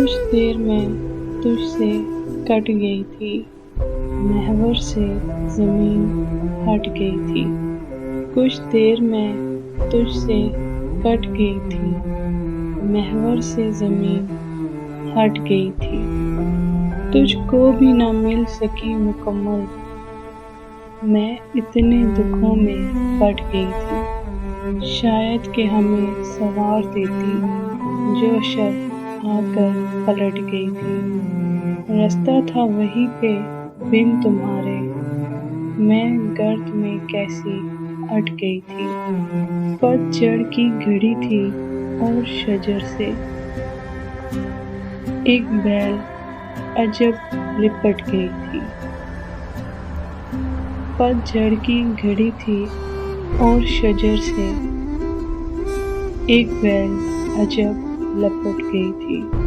कुछ देर में तुझसे कट गई थी, महवर से ज़मीन हट गई थी। कुछ देर में तुझसे कट गई थी, महवर से ज़मीन हट गई थी। तुझको भी ना मिल सकी मुकम्मल, मैं इतने दुखों में पड़ गई थी। शायद कि हमें संवार देती जो शब आकर पलट गई थी। रास्ता था वहीं पे बिन तुम्हारे, मैं गर्द में कैसी अट गई थी। पतझड़ की घड़ी थी और शजर से एक बैल अजब लिपट गई थी। पतझड़ की घड़ी थी और शजर से एक बैल अजब लपट गई थी।